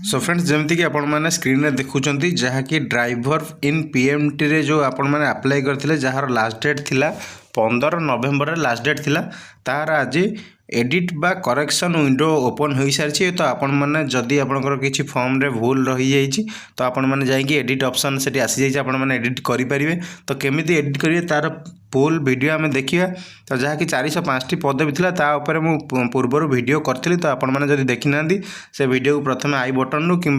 So friends जमती कि आपण मैंने स्क्रीन में देखुंत जहाँकि ड्राइवर इन पीएमटी रे जो आपण मैंने अप्लाई करते जार लास्ट डेट थिला 15 नवेम्बर लास्ट डेट थिला तार आज एडिट बा करेक्शन विंडो ओपन हो सारी तो आपण मैंने जदि आपंकर किसी फॉर्म रे भूल रही जाइए तो आपण मैंने जाइए एडिट ऑप्शन से आसी जाइए आपण मैंने एडिट करेंगे तो केमी एडिट करेंगे तार फुल वीडियो आम देखा तो जहाँकि 405 पदवी था तापर मु पूर्वर वीडियो करी तो आपण मैंने जब देखी ना से वीडियो को प्रथम आई बटन रु कि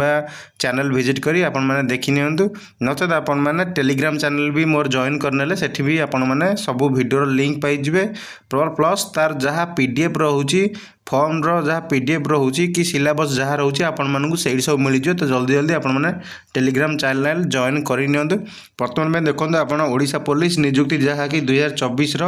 चैनल विजिट करी आपण मैंने देखी नियंतु नचेत आपण मैंने टेलीग्राम चैनल भी मोर जॉइन करने सेठी भी आपण मैंने सब वीडियो लिंक पाइबे प्लस तार जहाँ पीडीएफ रोचे फॉर्म जहाँ पीडीएफ रोचे कि सिलेबस जहाँ रोचे आपण मानू से सब मिलଯିବ तो जल्दी जल्दी आपण मैंने टेलीग्राम चैनल जॉइन कर बर्तमान में देखो आप ओडिशा पुलिस नियुक्ति जहाँ कि 2024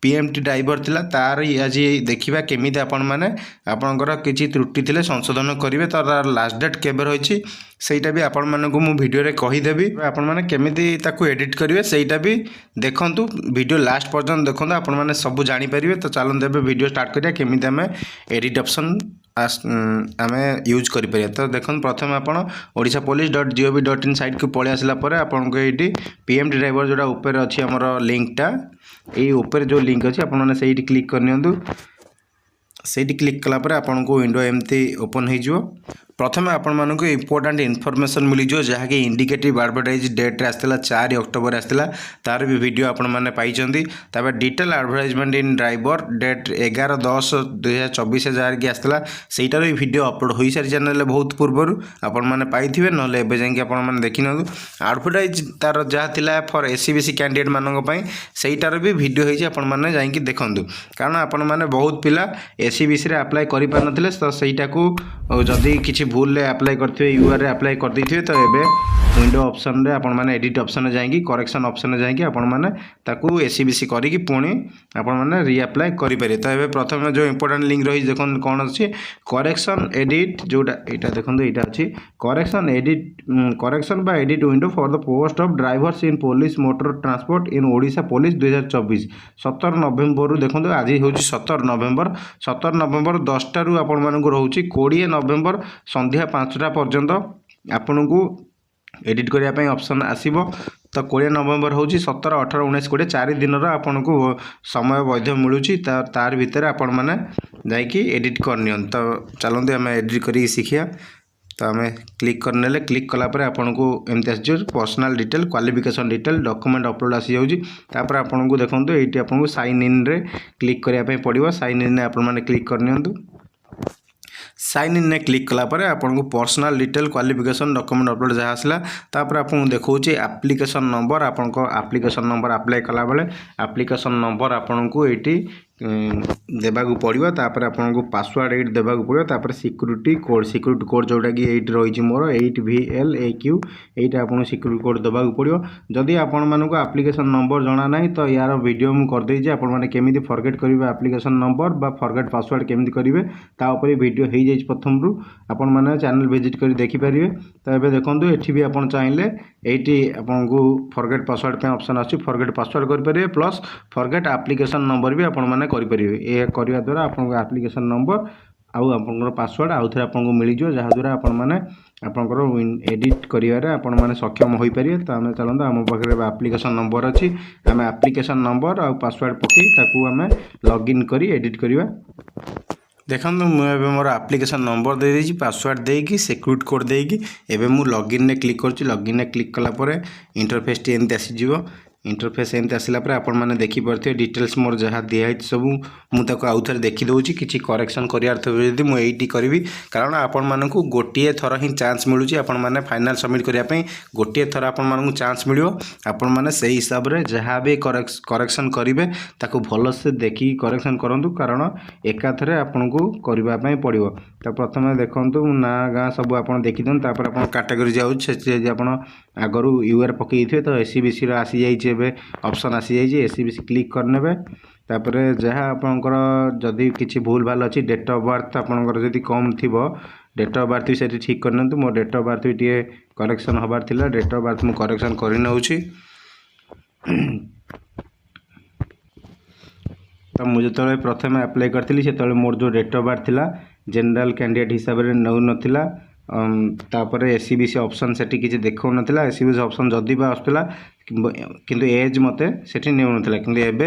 पीएमटी ड्राइवर थिला तार आज देखा केमी आपण मैंने आपणकर किसी त्रुटि थिले संशोधन करेंगे तो तार लास्ट डेट केबे रही सेटा भी आपण मानक मु वीडियो रे कहीदेवी आपण मैंने केमिति ताकू एडिट करेंगे सेटा भी देखंतु वीडियो लास्ट पर्यंत देखंतु आपण मैंने सब जानी परिबे तो चलते एबे वीडियो स्टार्ट करिया केमिति आमे एडिट ऑप्शन आम यूज करें तो देखो प्रथम आपड़ odishapolice.gov.in साइट को पलि आसला आपन को ये पीएमटी ड्राइवर जोड़ा ऊपर अच्छी आमर लिंकटा ये ऊपर जो लिंक अच्छी आपने से क्लिक करनी से क्लिक कलापर आपन को विंडो एमती ओपन हो प्रथम आपण मानक इंपोर्टाट इनफॉरमेशन मिलଯିव जहाँकि इंडिकेटिव एडवर्टाइज डेट रे आसला 4 अक्टोबर आसला तार भी वीडियो आपण माने पाइचंदी तापर डिटेल एडवर्टाइजमेंट इन ड्राइवर डेट 11/10/2024 जहाँ कि आसला सेटार भी वीडियो अपलोड हो सारी चैनल बहुत पूर्वर आपण माने पाइथिबे नले एबे जांकि आपण माने देखि नदु एडवर्टाइज तार जहाँ थिला फॉर एससीबीसी कैंडिडेट मानक पई सेटार भी वीडियो होई आपण माने जांकि देखंदु कारण आपण माने बहुत पिला एससीबीसी रे अप्लाई करि पार नथिले तो सेटा को जदी किछि भूल अप्लाई करते यूआर रे अप्लाई कर देथिबे तो एबे विंडो ऑप्शन रे आपण माने एडिट ऑप्शन जाएंगी करेक्शन ऑप्शन जाएंगी आपण माने ताकू एससीबीसी करी कि पुणी आपण माने रीअप्लाई करि पारे तो एबे प्रथम जो इंपोर्टेंट लिंक रही देखन कोन अछि करेक्शन एडिट जोटा एटा देखन एटा अछि करेक्शन बा edit window for the post of drivers in police motor transport in Odisha police 2024 17 नवेम्बर रु देखन आज होछि 17 नवेम्बर 10 रु आपण मानकु रहउछि 20 नवेम्बर संध्या 5टा पर्यंत आपन को एडिट करने ऑप्शन आसीबो तो 20 नवेम्बर हूँ 17 18 19 20 4 दिन आपन को समय वैध मिलूँ तार भितर आपण मैंने जाकि एडिट करनी तो चलते आम एडिट कर शिखिया तो आम क्लिक करने क्लिक कलापर आपन को एमती आस personal detail qualification detail document upload आसी जाऊँगी आपन को देखो ये आपन को साइन इन रे क्लिक करने पड़ो साइन इन आपण मैंने क्लिक करनी साइन इन ने क्लिक कलापर आपन को personal detail qualification document upload जहाँ आसला तापर आपन देखो एप्लिकेशन नंबर आपन को एप्लिकेशन नंबर अप्लाई कला बेले एप्लिकेशन नंबर आपन को ये देवाक पड़ो तापर आपन को पासवर्ड एट देवाक पड़ो तापर सिक्यूरीटी कोड जोटा कि एट रही मोर 8VLAQ एटा आपन सिक्यूरीटी कोड देवाक पड़ो जदि आपण मानक एप्लिकेशन नंबर जना ना तो यार वीडियो मु कर देछि आपण माने केमिति फॉरगेट करिवे एप्लिकेशन नंबर बा फॉरगेट पासवर्ड केमिति करिवे ता ऊपर वीडियो हो जाइछ प्रथम रु आपण माने चैनल विजिट करी देखि परिवे तो एबे देखंतु एठी भी आपण चाहिले एठी आपण को फॉरगेट पासवर्ड पे ऑप्शन आछि फॉरगेट पासवर्ड कर परिवे प्लस फॉरगेट एप्लिकेशन नंबर भी आपण माने करि परिवे ए करबा द्वारा आपण को एप्लिकेशन नंबर आउ आपनकर पासवर्ड आउ थे आपन को मिल जो जहाँ द्वारा आपण माने आपनकर एडिट करिवारे आपण माने सक्षम होई परिवे तो आमे चलंदा हम पाखरे एप्लिकेशन नंबर अछि आमे एप्लिकेशन नंबर आउ पासवर्ड पकई ताकू आमे लॉगिन करी एडिट करिवा देखो मुझे मोर एप्लिकेशन नंबर दे देछि पासवर्ड देकी सिक्यूरिटी कोड देकी एबे मु लॉगिन ने क्लिक करछि लॉगिन ने क्लिक कला परे इंटरफेस टी एंते आसी जिवो इंटरफेस एमती आसला आपण मैंने देखिपे डिटेल्स मोर जहाँ दिखाई सब मुझे आउ थे देखी दूसरी किसी करेक्शन कर मुझे करी कारण आपण मानक गोटे थर ही चान्स मिलूँ आपण मैंने फाइनाल सबमिट करने गोटे थर आपण मानक चान्स मिल आपण मैंने से हिसाब से जहाँ भी करेक्शन करेंगे ताको भल से देखिए करेक्शन करूँ कारण एकाथर आपन को करने पड़ो तो प्रथम देखूँ ना गाँ सब आप देखीदिन तापर आप कैटेगरी जाऊँ आगरू यूआर पकई थे तो एससीबीसी आसी जाइए ऑप्शन आसी जाइए एससीबीसी क्लिक करने तापर जहाँ आपंकर जदि किसी भूल भाल अच्छी डेट ऑफ बर्थ आपंकर जदि कम थी डेट ऑफ बर्थ भी से ठीक करना मो डेट ऑफ बर्थ भी टे करेक्शन हबार थिला डेट ऑफ बर्थ मुझे करेक्शन कर तो मुझे जो प्रथम अप्लाई करी से मोर जो डेट ऑफ बर्थ थिला जनरल कैंडिडेट हिसाब से नौ नथिला तापर एसीबीसी ऑप्शन सेठी किसी देखो नथिला एसीबीसी ऑप्शन जदि बा आसुला किंतु एज मते सेठी नेउ नथिला किंतु एबे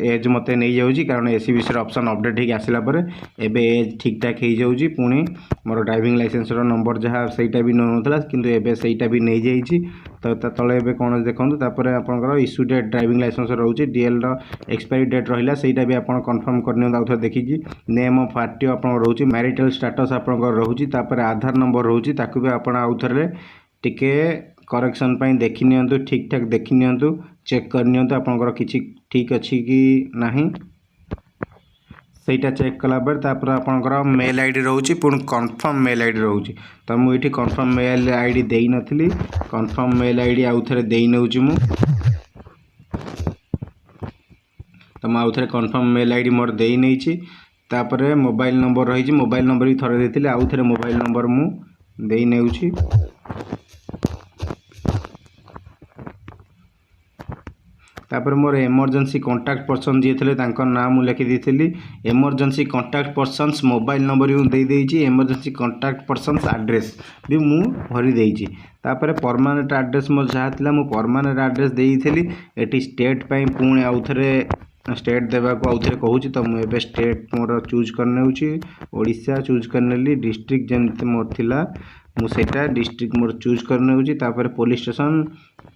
एज मते नै जाउची कारण एसीबीसी ऑप्शन अपडेट हे आसिला परे एबे एज ठीक ठाक हे जाउची पुणी मोर ड्राइविंग लाइसेंस रो नंबर जहाँ सेटा भी नौ नथिला किंतु एबे सेटा भी नै जाइची तो ता तळे एबे कोन देखंतु तापर आपनकर इश्यू डेट ड्राइविंग लाइसेंस रहउची डीएल रो एक्सपायरी डेट रहिला सेटा भी आपन कंफर्म करनियो आउथर देखिकी नेम ऑफ आरटीओ आपन रहउची मैरिटल स्टेटस आपन रहउची तापर आधार नंबर रहउची ताकू भी आपन आउथर टिके करेक्शन पाई देखि नियंतु ठीक ठाक देखि नियंतु चेक कर नियंतु आपनकर किछि ठीक अछि कि नाही सेटा चेक कला पर तापर आपनकर मेल आईडी रहउची पुन कंफर्म मेल आईडी रहउची त मु इठी कंफर्म मेल आईडी देई नथली कंफर्म मेल आईडी आउथरे देई नउची मु त मु आउथरे कंफर्म मेल आईडी मोर देई नैची तापर मोबाइल नंबर रही मोबाइल नंबर भी थरे देथिले आउथरे मोबाइल नंबर मु देई नेउची तापर मोर इमरजेंसी कांटेक्ट पर्सन जी थे नाम लिखि दी emergency contact persons mobile number भी दे देइची इमरजेंसी कांटेक्ट पर्सन्स एड्रेस भी मु भरी देइची तापर परमानेंट एड्रेस मोर जहाँ थिला मु परमानेंट एड्रेस देइथिली एटी स्टेट पई पुणी आउथरे स्टेट देवा को आउथरे कहूची तो मु एबे स्टेट मोर चूज करनेउची ओडिशा चूज करनेली डिस्ट्रिक्ट जेमते मोर थिला मु सेटा डिस्ट्रिक्ट मोर चूज करनेउची तापर पुलिस स्टेशन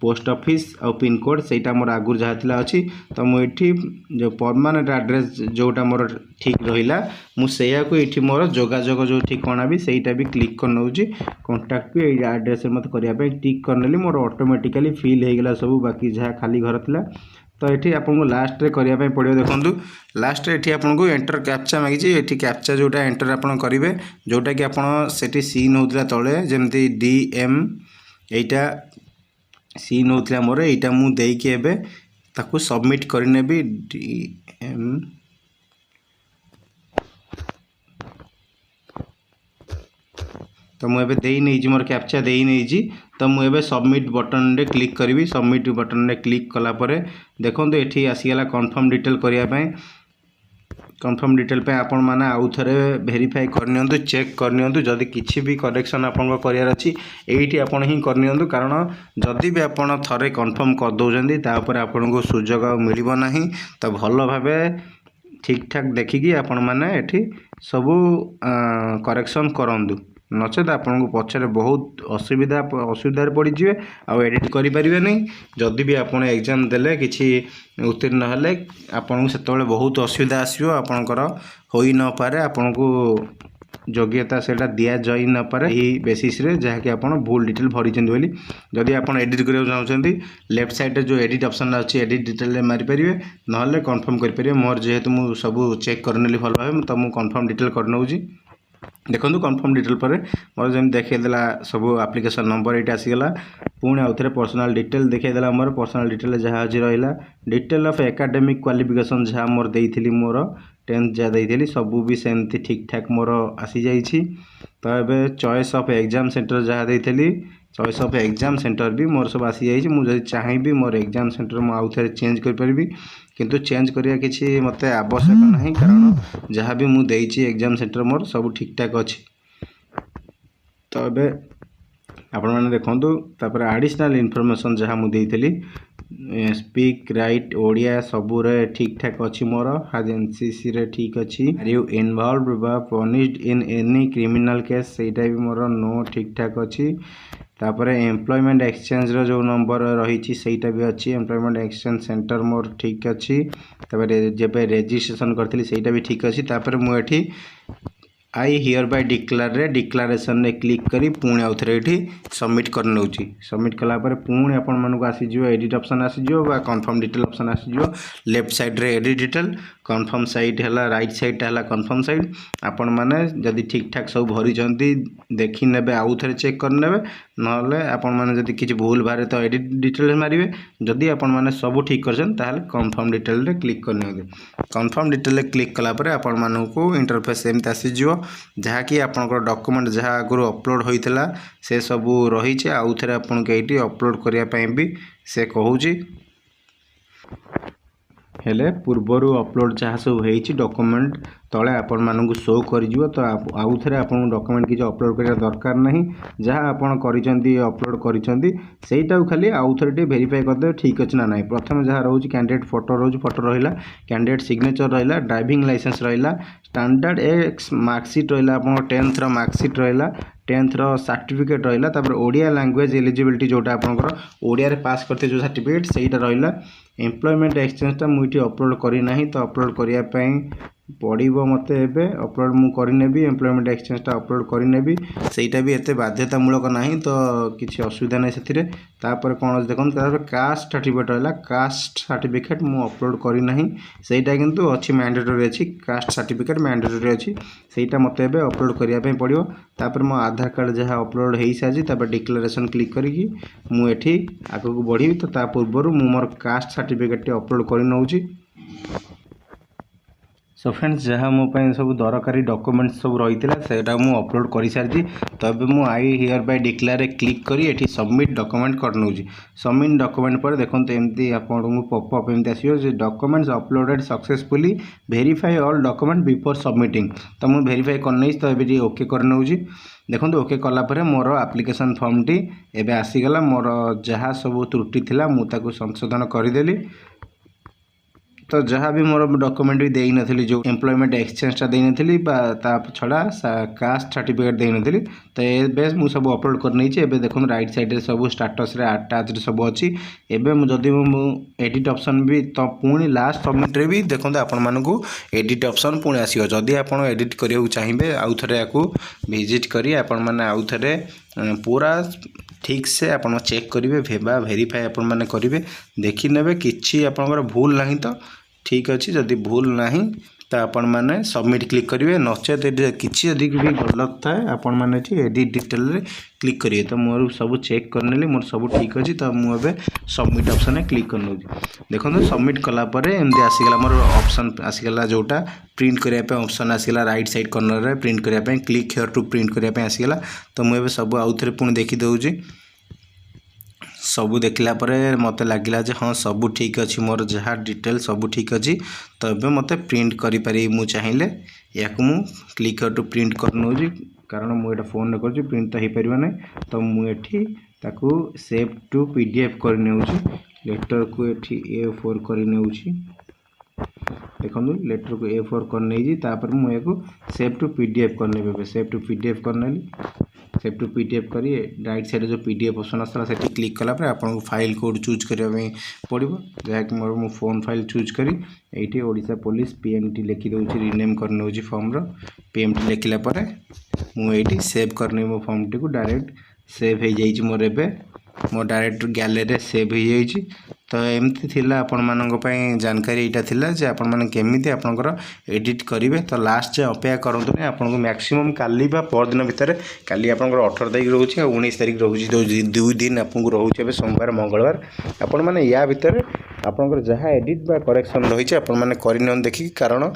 पोस्ट ऑफिस और पिन कोड सेटा मोर आगुर जहाँ थिला अछि तो मु एठी जो परमानेंट एड्रेस जोटा मोर ठीक रहिला मु सेया को एठी मोर जोगाजोग जो ठिकाना भी सेटा भी क्लिक करनेउची कांटेक्ट भी ए एड्रेस मत करिया पे टिक करनेली मोर ऑटोमेटिकली फिल हे गेला सब बाकी जहाँ खाली घर थिला तो ये आपको लास्ट रे करिया पे पड़ियो देखंतु लास्ट रे एठी आपको एंटर कैप्चा मागिची एठी कैप्चा जोटा एंटर आपन करिवे जोटा कि आपन सेठी सीन होतला तळे जेमति डीएम एटा सीन होतला मोर एटा मु देई के एबे ताकू सबमिट करने भी डीएम तो मुझे देई नहीं मोर कैप्चा देई नहीं तो मुझे सबमिट बटन रे क्लिक करी सबमिट बटन रे क्लिक कला परे देखो ये आसीगला कन्फर्म डिटेल करने कन्फर्म डिटेल पे आपण माने आउ थरे वेरीफाई करनियंतु चेक करनियंतु जदि किछि भी करेक्शन आपन करियार अछि एठी आपण ही करनियंतु कारण जदि भी आपण थरे कन्फर्म कर दोजंदी ता ऊपर आपन को सुजोग मिलिबो नाही तो भलो भाबे ठीक ठाक देखिकी आपण माने एठी सब करेक्शन करंदु नचेत आपन को पछरे बहुत असुविधार पड़ी जिवे आ एडिट करि परिबे नहीं जदि भी आपण एग्जाम देले किछि उत्तीर्ण हेले आपन को सेतबेले बहुत असुविधा आसीबो आपनकर होई न पारे आपन को योग्यता सेटा दिया जाई न पारे ई बेसिस रे जहा कि आपण भूल डिटेल भरि चंदी बोली जदि आपण एडिट करियो चाहउछंती लेफ्ट साइड रे जो एडिट ऑप्शन अछि एडिट डिटेल रे मारि परिबे नहले कंफर्म करि परिबे मोर जेहेतु मु सब चेक करनेली भल भाबे त मु कंफर्म डिटेल करनौजी देखो कन्फर्म डिटेल पर मोर जमी देखला सब एप्लिकेशन नंबर ये आसीगला पुणी आउ थे पर्सनल डिटेल देखला मोर पर्सनल डिटेल जहाँ आज रहा डिटेल ऑफ एकेडमिक क्वालिफिकेशन जहाँ मोर देइथिली मोर 10th जहाँ देइथिली सब भी सेमती ठीक ठाक मोर आसी जाइछि तो ये चॉइस ऑफ एग्जाम सेंटर जहाँ देइथिली चॉइस ऑफ एग्जाम सेंटर भी मोर सब आसी जाइछि मुझे चाहिए मोर एग्जाम सेंटर मु आउ थे चेंज कर परिबी किंतु चेंज करिया किछि मते आवश्यक नहीं कारण जहाँ भी मु देइछि एग्जाम सेंटर मोर सब ठीक ठाक अछि तो ये आपण मैंने देखो तापर एडिशनल इनफॉरमेशन जहाँ मु देइथिली स्पीक राइट ओडिया सबुरे ठीक ठाक अच्छी मोर हाज एनसीसी रे ठीक अच्छी आर यू इन्वॉल्व बा punished in any criminal case सेटा भी मोर नो ठीक ठाक अच्छी तापर एम्प्लॉयमेंट एक्सचेंज रो जो नंबर रही सेटा भी अच्छी एम्प्लॉयमेंट एक्सचेंज सेंटर मोर ठीक अच्छी तापर जब रजिस्ट्रेशन करथिली सेटा भी ठीक अच्छी तापर मु एठी आई हियर बाय डिक्लेयर रे डिक्लेरेशन रे क्लिक करी पुणी आउ थे ये सबमिट करनौची सबमिट कला पर पुणी आपण मानक आसी जिवो एडिट ऑप्शन आसी जिवो बा कंफर्म डिटेल ऑप्शन आसी जिवो लेफ्ट साइड रे एडिट डिटेल कंफर्म साइड हैला राइट साइड हैला कंफर्म साइड आपण माने जदी ठीक ठाक सब भरी जंती देखि नेबे आउ थे चेक कर नेबे नले आपण माने जदी किछि भूल बारे तो एडिट डिटेल मारिबे जदी आपण माने सब ठीक करछन ताले कंफर्म डिटेल रे क्लिक करनेबे कंफर्म डिटेल रे क्लिक कला पर आपण मानकू इंटरफेस एमते आसी जिवो जहाँ कि आपनकर डॉक्यूमेंट जहाँ आगु अपलोड होइतला से सबू रही आउ थे आपन के अपलोड करिया पई भी से कहूची हेले पूर्वर अपलोड जहाँ सब होती डॉक्यूमेंट तले आपण मानक शो कर तो आउ थे आप डॉक्यूमेंट किसी अपलोड करने दरकार नहीं जहाँ आपड़ अपलोड कर खाली आउ थे वेरीफाई करदे ठीक अच्छे ना ना प्रथम जहाँ रोज कैंडिडेट फोटो रोज फोटो रहा कैंडिडेट सिग्नेचर रहा ड्राइविंग लाइसेंस रहा स्टैंडर्ड एक्स मार्कसीट रहा आप 10th मार्कसीट रहा 10th सर्टिफिकेट रहा ओडिया लैंग्वेज एलिजिबिलिटी जोटा आपंकर ओडिया पास करते जो सर्टिफिकेट से रहा एम्प्लॉयमेंट एक्सचेंजटा मुझे अपलोड करना तो अपलोड करने पड़ो मत अपलोड मु करनेबी एम्प्लॉयमेंट एक्सचेंजटा अपलोड करनेबी सेटा भी एत बाध्यतामूलक ना तो किसी असुविधा नहीं से तापर कौन देखो कास्ट सर्टिफिकेट रहा कास्ट सर्टिफिकेट मु अपलोड करना सेटा किंतु अच्छी मैंडेटरी अच्छी कास्ट सर्टिफिकेट मैंडेटरी अच्छी सेटा मत अपलोड करने पड़ो तापर मो आधार कार्ड जहाँ अपलोड हो सारी डिक्लेरेशन क्लिक करी मुझे आगक बढ़ी तो पूर्वर मु मोर कास्ट सर्टिफिकेट अपलोड कर नौची। सो फ्रेंड्स जहाँ मो सब दरकारी डॉक्यूमेंट्स सब रही है मु अपलोड कर सारी तो अब मु I hear bye declare click करी एठी सबमिट डॉक्यूमेंट कर नौची सबमिट डॉक्यूमेंट पर देखो एमती आपको पॉपअप एमती आसो documents uploaded successfully verify all document before submitting तो मुझे वेरीफाई करनी तो ये ओके कर नौची देखो ओके कलापर मोर एप्लिकेशन फॉर्म टी एबे आसीगला मोर जहाँ सब त्रुटि थिला मु ताकू संशोधन करदेली तो जहाँ भी मोर डॉक्यूमेंट भी देई नथली जो एम्प्लॉयमेंट एक्सचेंजटा देई नथली ता छड़ा कास्ट सर्टिफिकेट देई नथली तो ए मु सब अपलोड कर नहीं एबे देखो राइट साइड रे सब स्टेटस रे अटैच्ड सब अच्छी एबे जदि मु एडिट ऑप्शन भी तो पुणी लास्ट सबमिट रे भी देखो आपण मानकू एडिट ऑप्शन पुणी आसीबो जदि आपण एडिट करियो चाहिए आउ थरे याकू विजिट करी आपण माने आउ थरे पूरा ठीक से आप चेक करेंगे वेरीफाई आपण मैंने करेंगे देखी ने कि आपंकर भूल ना तो ठीक अच्छे जदि भूल ना तो आपण मैंने सबमिट क्लिक करेंगे नचेत किसी भी गलत थाए आपण मैंने एडिट डिटेल रे क्लिक करिए तो मोर सब चेक करने मोर सब ठीक अच्छी तो मुझे सबमिट ऑप्शन में क्लिक कर देखो सबमिट कलापर एमती आसीगला मोर ऑप्शन आसीगला जोटा प्रिंट करने ऑप्शन आसीगला राइट साइड कॉर्नर रे प्रिंट करने क्लिक हियर टू प्रिंट करने आसीगला तो मुझे सब आउ थे पुणी देखी दूसरी सबू देखला मत लगिला हाँ सबू ठीक अच्छी मोर जहाँ डिटेल सबू ठीक अच्छी तो ये मत प्रिंट करी मु चाहिए या मु क्लिक टू प्रिंट कर नौजी कारण मुझे फोन कर प्रिंट तो हो पार ना तो मुझे ताकू सेव टू पीडीएफ कर लेटर को ये A4 कर देखो लेटर को A4 कर मुझे सेव टू पीडीएफ करने सेव टू पीडीएफ करने सेव टू पीडीएफ करी राइट साइड जो पीडीएफ ऑप्शन आसला से क्लिक कलापर आपको फाइल कोड चूज करने पड़ो जहाँकि मोर मो फोन फाइल चूज करी ये ओडिशा पुलिस पीएमटी लिखी दूसरी रिनेम करने फॉर्म रो पीएमटी लिखला मुझे सेव करने मो फॉर्म टी को डायरेक्ट सेव हो जाइए मोर एबे मो डायरेक्ट गैलरी सेव हो जाइए तो एमती थिला आपण मानक पई जानकारी एटा थिला जे आपण माने केमिति आपनकर एडिट करिवे तो लास्ट जे अपेक्षा करंतु ने आपनको मैक्सिमम काली बा पर दिन भितर काली आपनकर 18 तारिख रहउछि आ 19 तारिख रहउछि तो 2 दिन आपनको रहउछि बे सोमवार मंगलवार आपण माने या भितर आपनकर जहा एडिट बा करेक्शन रहिछि आपण माने करिनन देखि कारण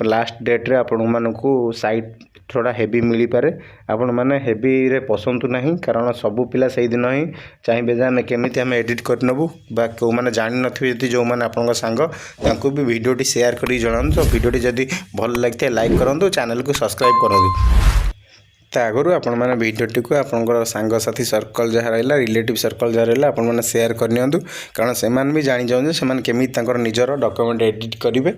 लास्ट डेट रे आपण मानकू साइट थोड़ा हेवी मिल पारे आपण मैंने हेवी रे पसंद नहीं कारण सबू पिला से दिन ही चाहिए जे आम केमी आम एडिट करनेबू बा कौ मैंने जानी नथिबे जदि जो मैंने आपन सांग तांको भी वीडियोटी शेयर करी जणान तो वीडियोटी जदि भल लगते लाइक करंतु चैनल को सब्सक्राइब करंतु ता आगु आपण मैंने वीडियोटी को आपंकर सांगसाथी सर्कल जहाँ रहा रिलेटिव सर्कल जहाँ रहा आपण मैंने शेयर करनी कारण से भी जानी जाऊँ से केमी निजर डॉक्यूमेंट एडिट करेंगे।